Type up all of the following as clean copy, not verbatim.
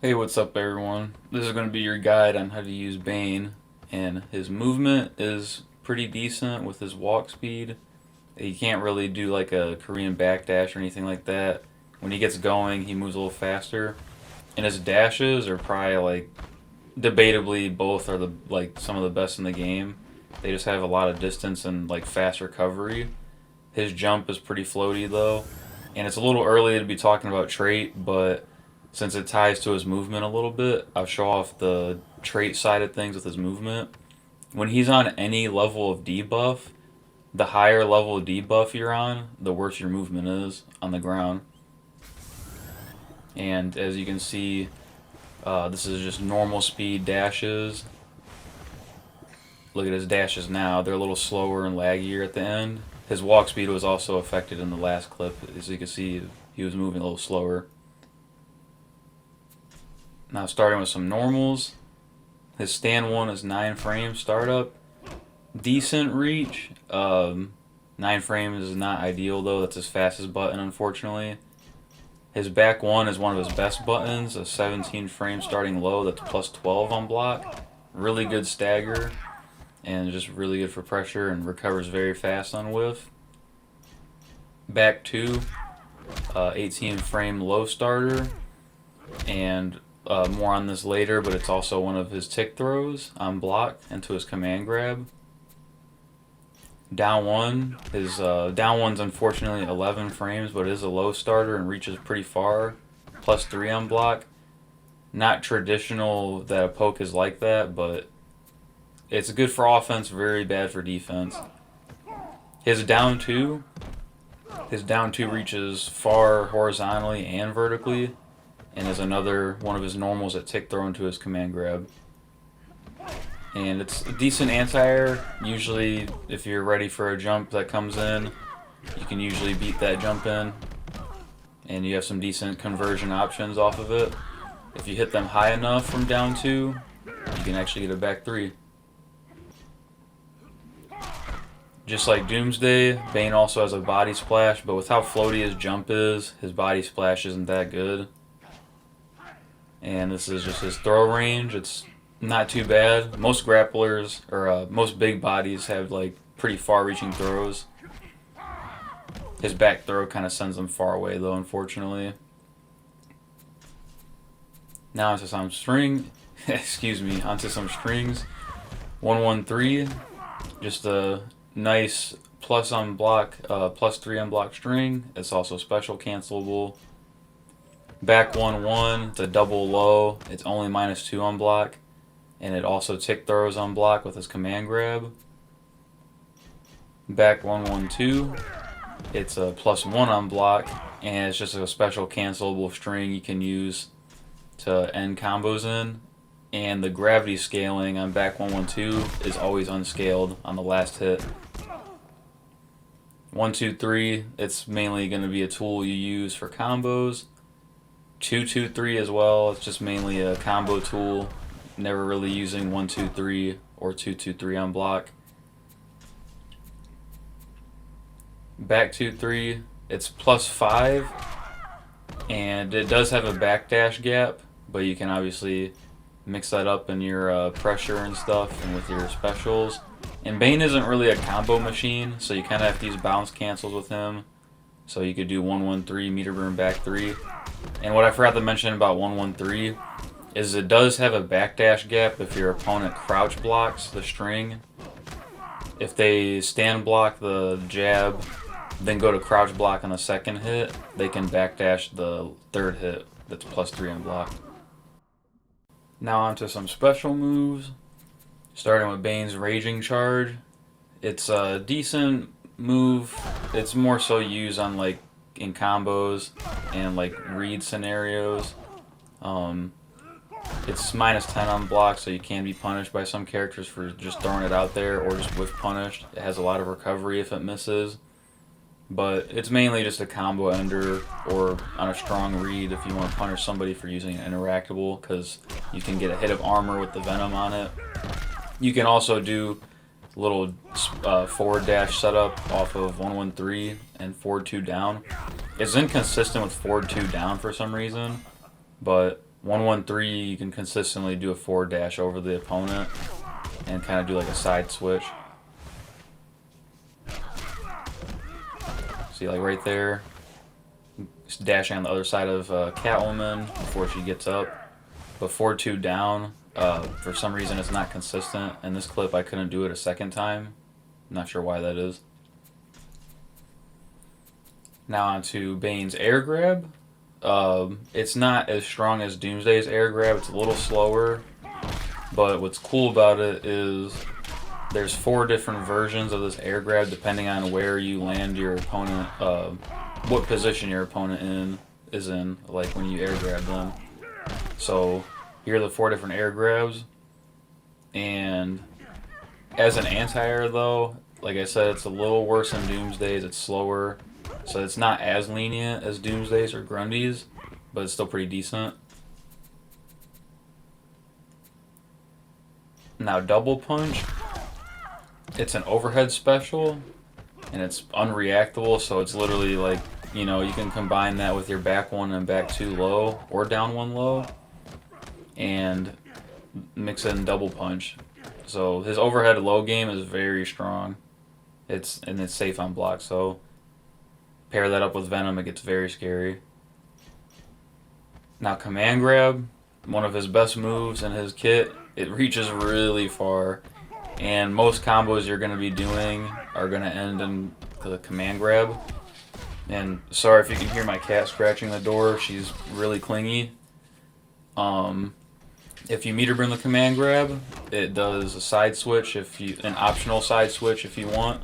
Hey, what's up, everyone? This is going to be your guide on how to use Bane, and his movement is pretty decent with his walk speed. He can't really do like a Korean backdash or anything like that. When he gets going, he moves a little faster, and his dashes are probably like debatably both are the like some of the best in the game. They just have a lot of distance and like fast recovery. His jump is pretty floaty though, and it's a little early to be talking about trait, but since it ties to his movement a little bit, I'll show off the trait side of things with his movement. When he's on any level of debuff, the higher level of debuff you're on, the worse your movement is on the ground. And as you can see, this is just normal speed dashes. Look at his dashes now. They're a little slower and laggier at the end. His walk speed was also affected in the last clip. As you can see, he was moving a little slower. Now starting with some normals. His stand 1 is 9 frames startup. Decent reach. 9 frames is not ideal though. That's his fastest button, unfortunately. His back 1 is one of his best buttons. A 17 frame starting low that's plus 12 on block. Really good stagger. And just really good for pressure and recovers very fast on whiff. Back 2, 18 frame low starter. And more on this later, but it's also one of his tick throws on block into his command grab. Down 1, his down 1's unfortunately 11 frames, but it is a low starter and reaches pretty far. Plus 3 on block. Not traditional that a poke is like that, but it's good for offense, very bad for defense. His down 2, reaches far horizontally and vertically, and is another one of his normals that tick throw into his command grab. And it's a decent anti-air. Usually, if you're ready for a jump that comes in, you can usually beat that jump in. And you have some decent conversion options off of it. If you hit them high enough from down 2, you can actually get a back 3. Just like Doomsday, Bane also has a body splash, but with how floaty his jump is, his body splash isn't that good. And this is just his throw range. It's not too bad. Most grapplers, or most big bodies, have like pretty far-reaching throws. His back throw kind of sends them far away, though, unfortunately. Now onto some string. Excuse me. Onto some strings. 113. Just a nice plus on block, plus 3 on block string. It's also special cancelable. Back 1-1, it's a double low. It's only minus 2 on block. And it also tick throws on block with his command grab. Back 1-1-2, it's a plus 1 on block. And it's just a special cancelable string you can use to end combos in. And the gravity scaling on back 1-1-2 is always unscaled on the last hit. 1-2-3, it's mainly going to be a tool you use for combos. 2-2-3 as well, it's just mainly a combo tool. Never really using 1-2-3 or 2-2-3 on block. Back 2-3, it's plus 5, and it does have a backdash gap, but you can obviously mix that up in your pressure and stuff and with your specials. And Bane isn't really a combo machine, so you kind of have to use bounce cancels with him. So you could do 1-1-3, meter burn back 3. And what I forgot to mention about 1-1-3 is it does have a backdash gap if your opponent crouch blocks the string. If they stand block the jab, then go to crouch block on the second hit, they can backdash the third hit that's plus 3 on block. Now onto some special moves. Starting with Bane's Raging Charge. It's a decent move. It's more so used on like in combos and like read scenarios. It's minus 10 on block, so you can be punished by some characters for just throwing it out there or just whiff punished. It has a lot of recovery if it misses. But it's mainly just a combo ender or on a strong read if you want to punish somebody for using an interactable, because you can get a hit of armor with the venom on it. You can also do a little forward dash setup off of 1-1-3 and forward 2 down. It's inconsistent with forward 2 down for some reason, but 113, you can consistently do a forward dash over the opponent and kind of do like a side switch. See, like right there, just dashing on the other side of Catwoman before she gets up. But forward 2 down, for some reason it's not consistent. In this clip, I couldn't do it a second time. Not sure why that is. Now on to Bane's air grab. It's not as strong as Doomsday's air grab. It's a little slower. But what's cool about it is there's 4 different versions of this air grab depending on where you land your opponent, what position your opponent is in, like when you air grab them. So here are the 4 different air grabs. And as an anti-air though, like I said, it's a little worse than Doomsday's. It's slower. So it's not as lenient as Doomsday's or Grundy's, but it's still pretty decent. Now double punch, it's an overhead special, and it's unreactable, so it's literally like, you know, you can combine that with your back 1 and back 2 low, or down 1 low, and mix in double punch. So his overhead low game is very strong. It's safe on block, so pair that up with Venom, it gets very scary. Now command grab, one of his best moves in his kit. It reaches really far, and most combos you're going to be doing are going to end in the command grab. And sorry if you can hear my cat scratching the door, she's really clingy. If you meter burn the command grab, it does a side switch, an optional side switch if you want.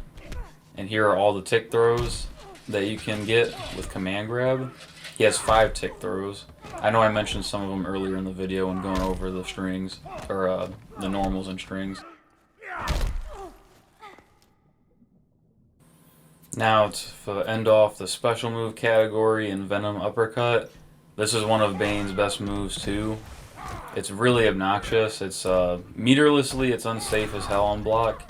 And here are all the tick throws that you can get with command grab. He has 5 tick throws. I know I mentioned some of them earlier in the video when going over the strings, or the normals and strings. Now to end off the special move category in Venom Uppercut. This is one of Bane's best moves too. It's really obnoxious. It's meterlessly, it's unsafe as hell on block.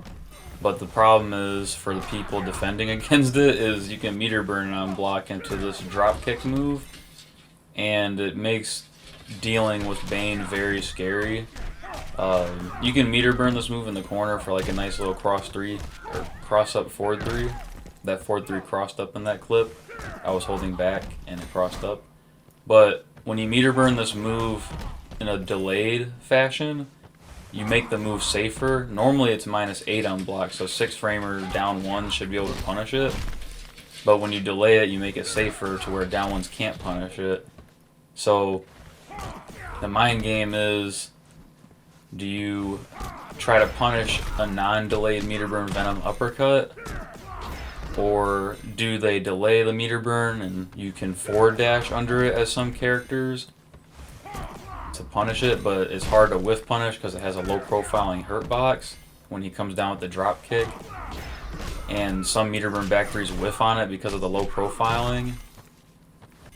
But the problem is, for the people defending against it, is you can meter burn on block into this drop kick move, and it makes dealing with Bane very scary. You can meter burn this move in the corner for like a nice little cross 3 or cross up forward 3. That forward 3 crossed up in that clip. I was holding back and it crossed up. But when you meter burn this move in a delayed fashion, you make the move safer. Normally it's -8 on block, so 6-framer down 1 should be able to punish it. But when you delay it, you make it safer to where down 1s can't punish it. So the mind game is, do you try to punish a non-delayed meter burn Venom Uppercut, or do they delay the meter burn and you can forward dash under it as some characters to punish it, but it's hard to whiff punish because it has a low profiling hurt box when he comes down with the drop kick, and some meter burn back 3s whiff on it because of the low profiling.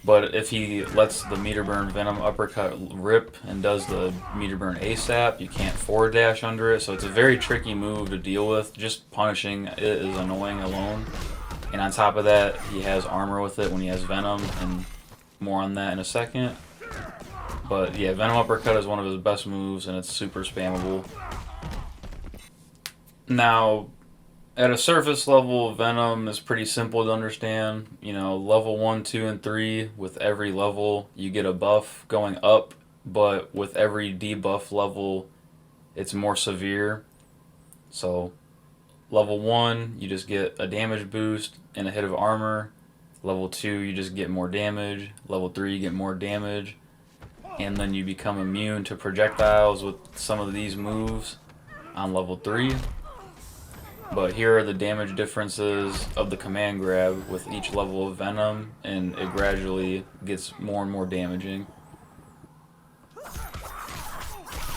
But if he lets the meter burn Venom Uppercut rip and does the meter burn ASAP, you can't forward dash under it, so it's a very tricky move to deal with. Just punishing it is annoying alone. And on top of that, he has armor with it when he has Venom, and more on that in a second. But yeah, Venom Uppercut is one of his best moves, and it's super spammable. Now, at a surface level, Venom is pretty simple to understand. You know, level 1, 2, and 3, with every level, you get a buff going up, but with every debuff level, it's more severe. So, level 1, you just get a damage boost and a hit of armor. Level 2, you just get more damage. Level 3, you get more damage. And then you become immune to projectiles with some of these moves on level 3. But here are the damage differences of the command grab with each level of Venom, and it gradually gets more and more damaging.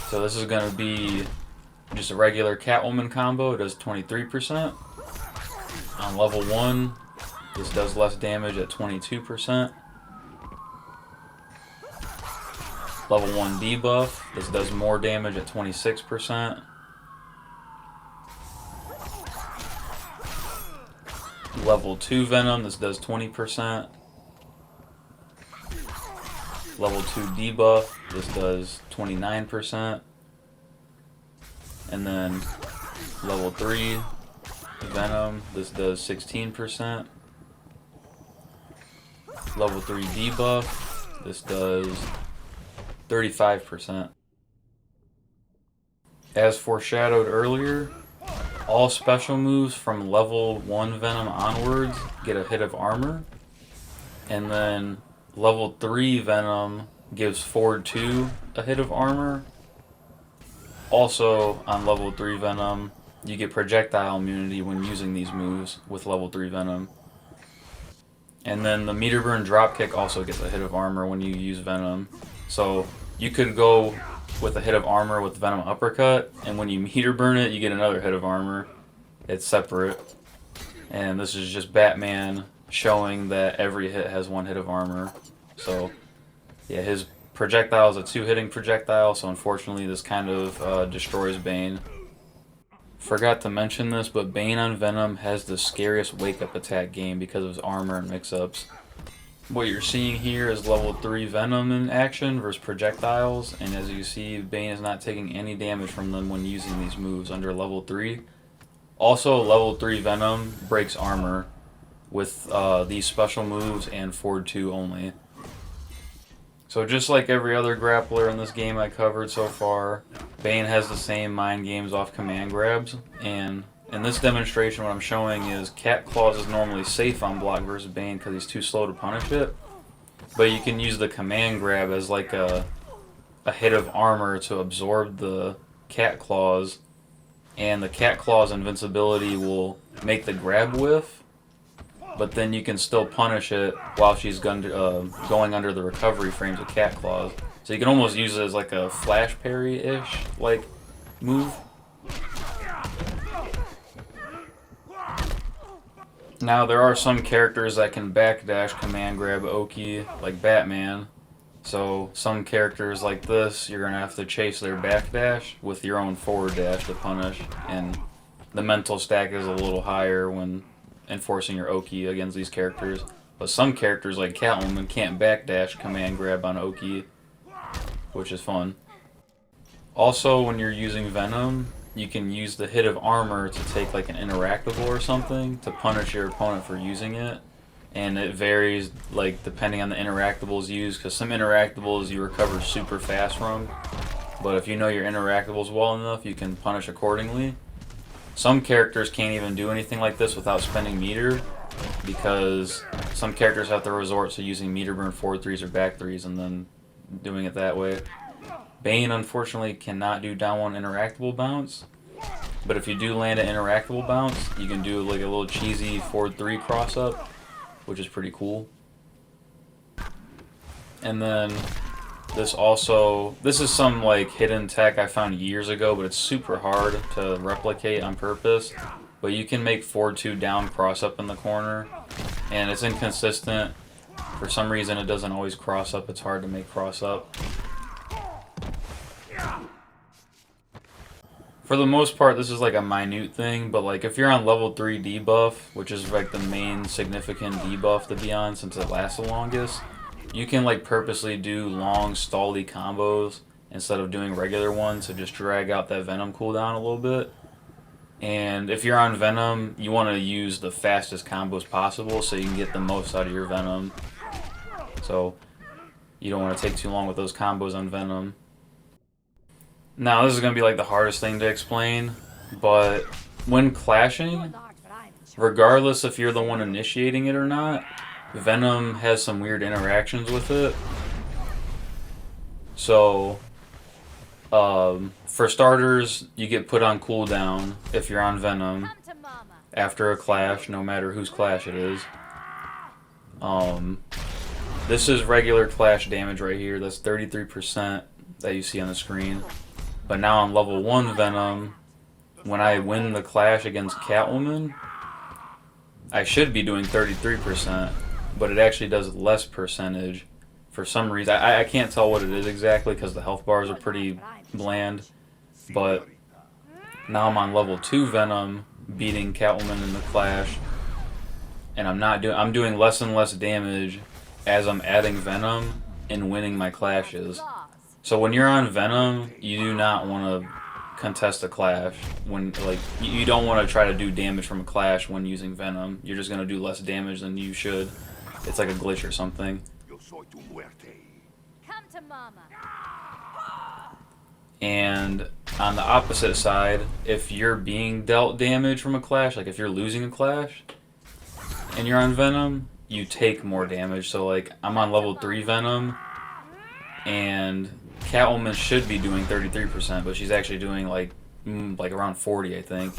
So this is going to be just a regular Catwoman combo. It does 23%. On level 1, this does less damage at 22%. Level 1 debuff, this does more damage at 26%. Level 2 Venom, this does 20%. Level 2 debuff, this does 29%. And then level 3 Venom, this does 16%. Level 3 debuff, this does 35%. As foreshadowed earlier, all special moves from level 1 Venom onwards get a hit of armor. And then level 3 Venom gives Forward 2 a hit of armor. Also, on level 3 Venom, you get projectile immunity when using these moves with level 3 Venom. And then the meter burn dropkick also gets a hit of armor when you use Venom. So you could go with a hit of armor with Venom uppercut, and when you meter burn it, you get another hit of armor. It's separate. And this is just Batman showing that every hit has 1 hit of armor. So yeah, his projectile is a 2-hitting projectile, so unfortunately this kind of destroys Bane. Forgot to mention this, but Bane on Venom has the scariest wake-up attack game because of his armor and mix-ups. What you're seeing here is level 3 Venom in action versus projectiles, and as you see, Bane is not taking any damage from them when using these moves under level 3. Also, level 3 Venom breaks armor with these special moves and Forward 2 only. So just like every other grappler in this game I covered so far, Bane has the same mind games off command grabs, and in this demonstration what I'm showing is Cat Claws is normally safe on block versus Bane because he's too slow to punish it, but you can use the command grab as like a hit of armor to absorb the Cat Claws, and the Cat Claws invincibility will make the grab whiff, but then you can still punish it while she's going under the recovery frames of Cat Claws. So you can almost use it as like a flash parry-ish like move. Now there are some characters that can backdash command grab Oki, like Batman. So some characters like this, you're going to have to chase their backdash with your own forward dash to punish. And the mental stack is a little higher when enforcing your Oki against these characters. But some characters like Catwoman can't backdash command grab on Oki, which is fun. Also, when you're using Venom, you can use the hit of armor to take like an interactable or something to punish your opponent for using it. And it varies like depending on the interactables used, because some interactables you recover super fast from, but if you know your interactables well enough, you can punish accordingly. Some characters can't even do anything like this without spending meter, because some characters have to resort to using meter burn forward 3s or back 3s and then doing it that way. Bane unfortunately cannot do down 1 interactable bounce, but if you do land an interactable bounce, you can do like a little cheesy forward 3 cross up, which is pretty cool. And then this is some like hidden tech I found years ago, but it's super hard to replicate on purpose. But you can make forward 2 down cross up in the corner, and it's inconsistent. For some reason it doesn't always cross up, it's hard to make cross up. For the most part, this is like a minute thing, but like if you're on level 3 debuff, which is like the main significant debuff to be on since it lasts the longest, you can like purposely do long stally combos instead of doing regular ones to just drag out that Venom cooldown a little bit. And if you're on Venom, you want to use the fastest combos possible so you can get the most out of your Venom. So you don't want to take too long with those combos on Venom. Now this is going to be like the hardest thing to explain, but when clashing, regardless if you're the one initiating it or not, Venom has some weird interactions with it. So, for starters, you get put on cooldown if you're on Venom after a clash, no matter whose clash it is. This is regular clash damage right here. That's 33% that you see on the screen. But now on level 1 Venom, when I win the clash against Catwoman, I should be doing 33%, but it actually does less percentage for some reason. I can't tell what it is exactly because the health bars are pretty bland, but now I'm on level 2 Venom, beating Catwoman in the clash, and I'm doing less and less damage as I'm adding Venom, in winning my clashes. So when you're on Venom, you do not want to contest a clash. When like you don't want to try to do damage from a clash when using Venom. You're just gonna do less damage than you should. It's like a glitch or something. Come to mama. And on the opposite side, if you're being dealt damage from a clash, like if you're losing a clash and you're on Venom, you take more damage. So like I'm on level 3 Venom, and Catwoman should be doing 33%, but she's actually doing like around 40, I think.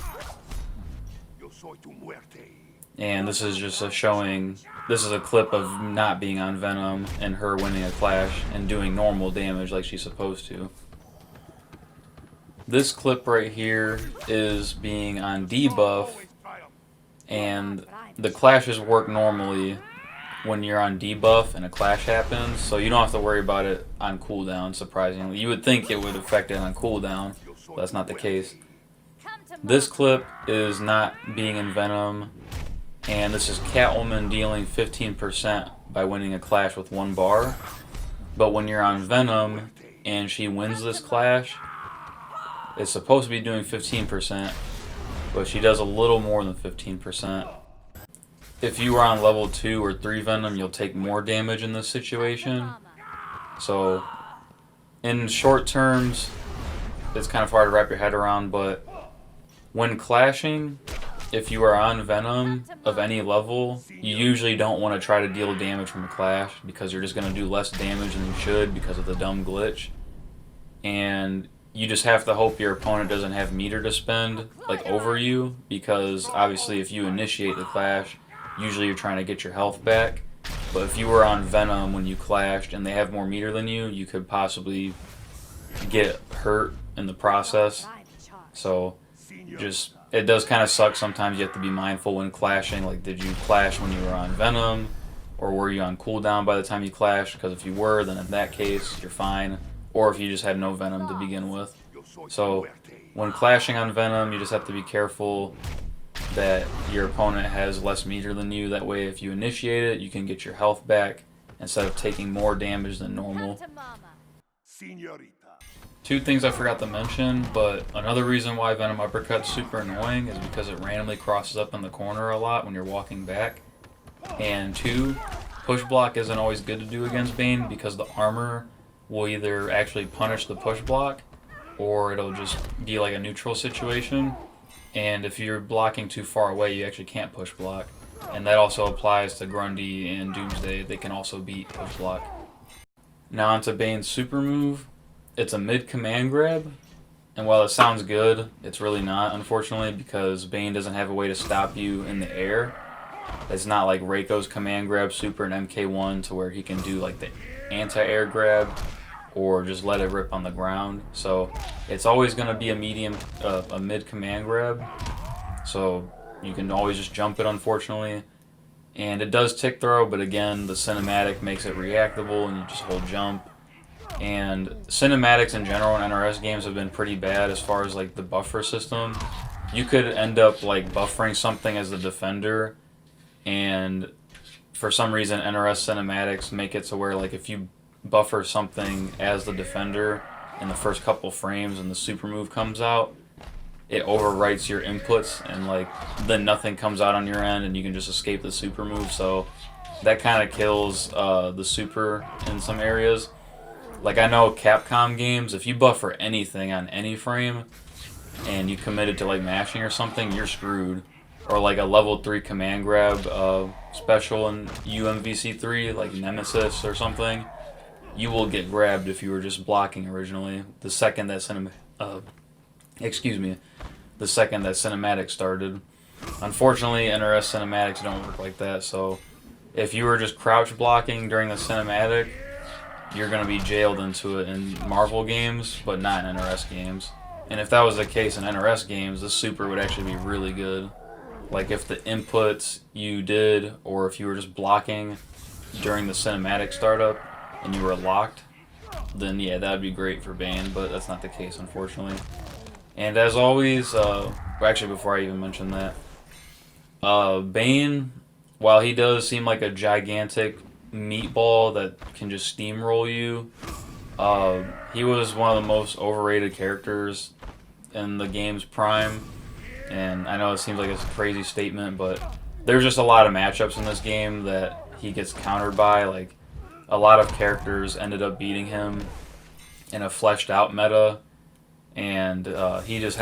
And this is just showing, this is a clip of not being on Venom and her winning a clash and doing normal damage like she's supposed to. This clip right here is being on debuff, and the clashes work normally when you're on debuff and a clash happens, so you don't have to worry about it on cooldown, surprisingly. You would think it would affect it on cooldown, but that's not the case. This clip is not being in Venom, and this is Catwoman dealing 15% by winning a clash with 1 bar. But when you're on Venom and she wins this clash, it's supposed to be doing 15%, but she does a little more than 15%. If you are on level 2 or 3 Venom, you'll take more damage in this situation. So, in short terms, it's kind of hard to wrap your head around, but when clashing, if you are on Venom of any level, you usually don't want to try to deal damage from a clash because you're just going to do less damage than you should because of the dumb glitch. And you just have to hope your opponent doesn't have meter to spend like over you, because obviously if you initiate the clash, usually you're trying to get your health back. But if you were on Venom when you clashed and they have more meter than you could possibly get hurt in the process. So just, it does kind of suck. Sometimes you have to be mindful when clashing. Like, did you clash when you were on Venom, or were you on cooldown by the time you clashed? Because if you were, then in that case you're fine. Or if you just had no Venom to begin with. So when clashing on Venom, you just have to be careful that your opponent has less meter than you. That way if you initiate it, you can get your health back instead of taking more damage than normal. Two things I forgot to mention, but another reason why Venom Uppercut's super annoying is because it randomly crosses up in the corner a lot when you're walking back. And two, push block isn't always good to do against Bane because the armor will either actually punish the push block or it'll just be like a neutral situation. And if you're blocking too far away, you actually can't push block. And that also applies to Grundy and Doomsday. They can also beat push block. Now onto Bane's super move. It's a mid command grab, and while it sounds good, it's really not, unfortunately, because Bane doesn't have a way to stop you in the air. It's not like Reiko's command grab super in MK1 to where he can do like the anti-air grab or just let it rip on the ground. So it's always going to be a mid command grab. So you can always just jump it, unfortunately. And it does tick throw, but again, the cinematic makes it reactable and you just hold jump. And cinematics in general in NRS games have been pretty bad as far as like the buffer system. You could end up like buffering something as the defender, and for some reason NRS cinematics make it to where like if you buffer something as the defender in the first couple frames and the super move comes out, it overwrites your inputs and like then nothing comes out on your end and you can just escape the super move. So that kind of kills the super in some areas. Like, I know Capcom games, if you buffer anything on any frame and you commit it to like mashing or something, you're screwed. Or like a level 3 command grab special in UMVC3, like Nemesis or something, you will get grabbed if you were just blocking originally. The second that cinematic started. Unfortunately, NRS cinematics don't work like that, so if you were just crouch blocking during the cinematic, you're going to be jailed into it in Marvel games, but not in NRS games. And if that was the case in NRS games, the super would actually be really good. Like if the inputs you did, or if you were just blocking during the cinematic startup and you were locked, then yeah, that would be great for Bane, but that's not the case, unfortunately. And as always, actually before I even mention that, Bane, while he does seem like a gigantic meatball that can just steamroll you. He was one of the most overrated characters in the game's prime, and I know it seems like it's a crazy statement, but there's just a lot of matchups in this game that he gets countered by. Like, a lot of characters ended up beating him in a fleshed out meta, and he's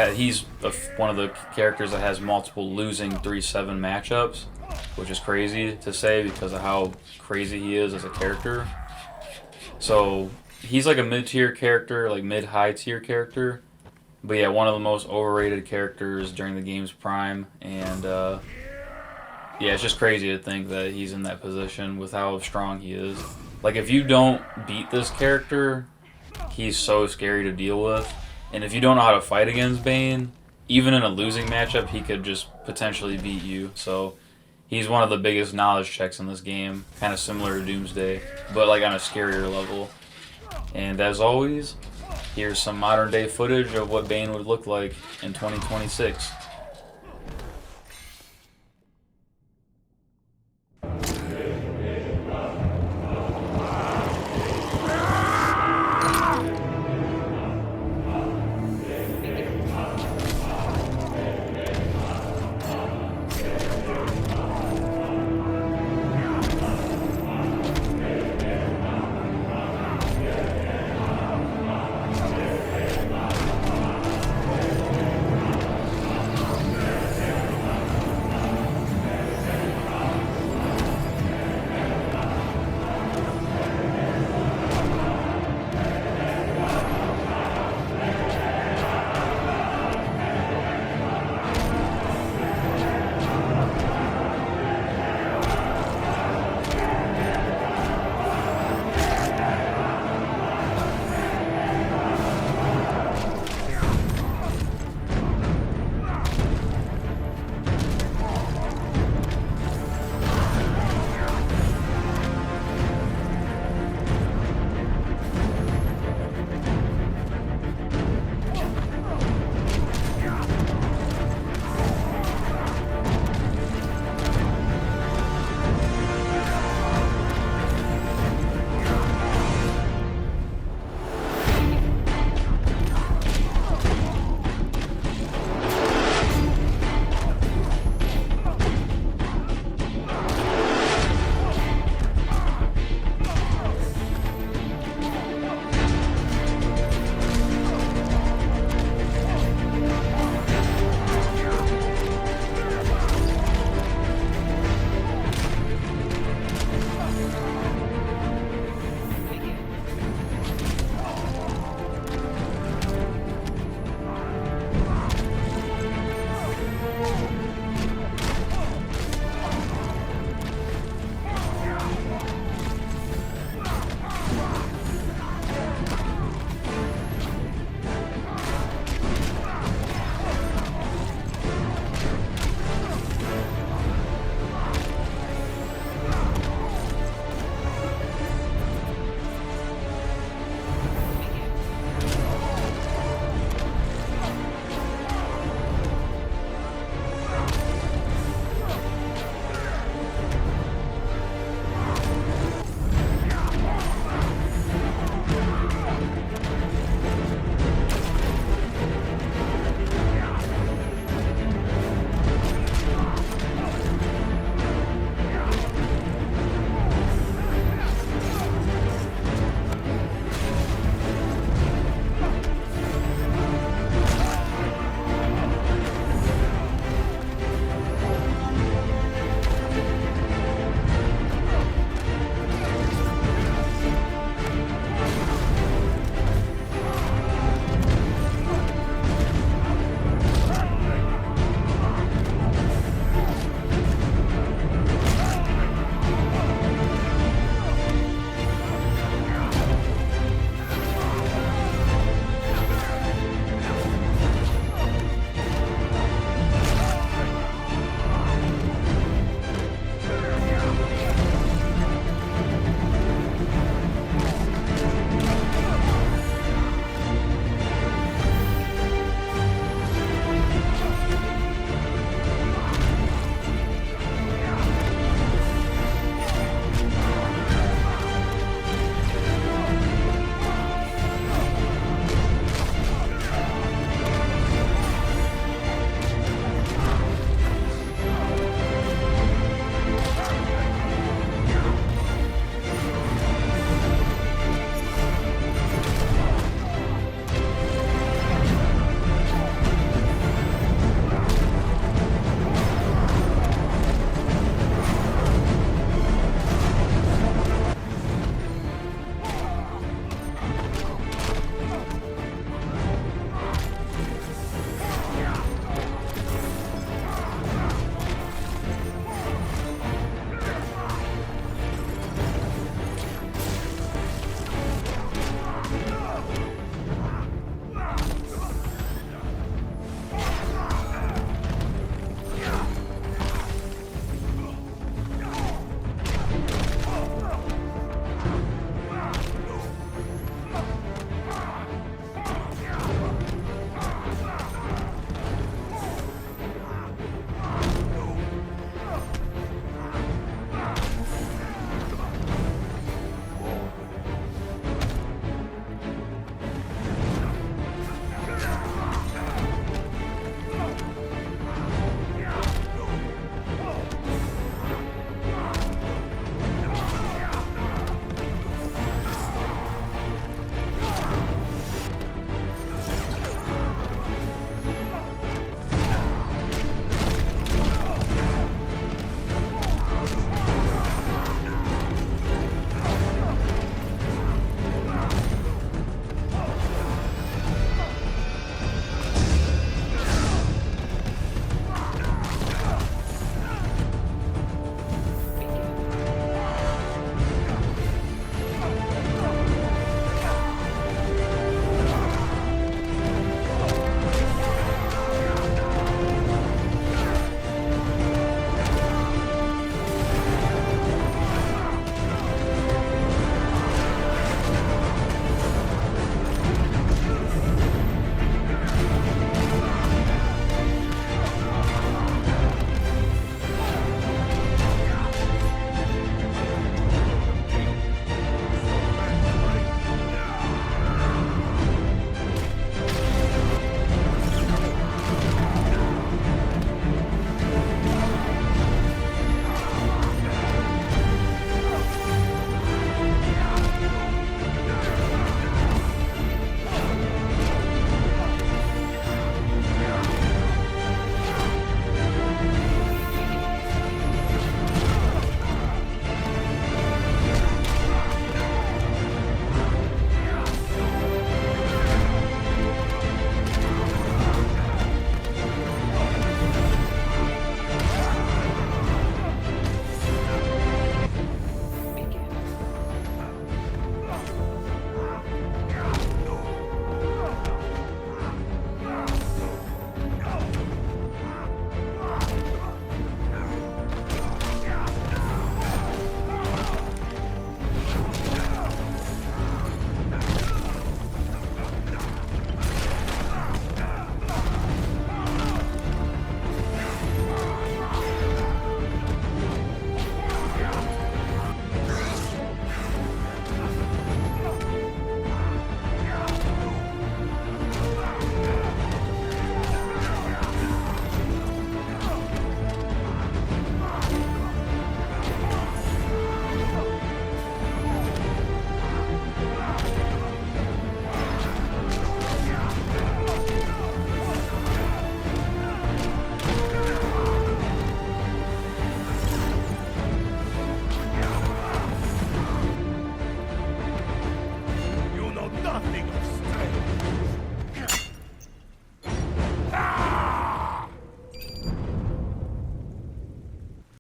one of the characters that has multiple losing 3-7 matchups, which is crazy to say because of how crazy he is as a character. So he's like a mid-tier character, like mid-high tier character. But yeah, one of the most overrated characters during the game's prime, and yeah, it's just crazy to think that he's in that position with how strong he is. Like, if you don't beat this character, he's so scary to deal with. And if you don't know how to fight against Bane, even in a losing matchup, he could just potentially beat you. So he's one of the biggest knowledge checks in this game, kind of similar to Doomsday, but like on a scarier level. And as always, here's some modern day footage of what Bane would look like in 2026.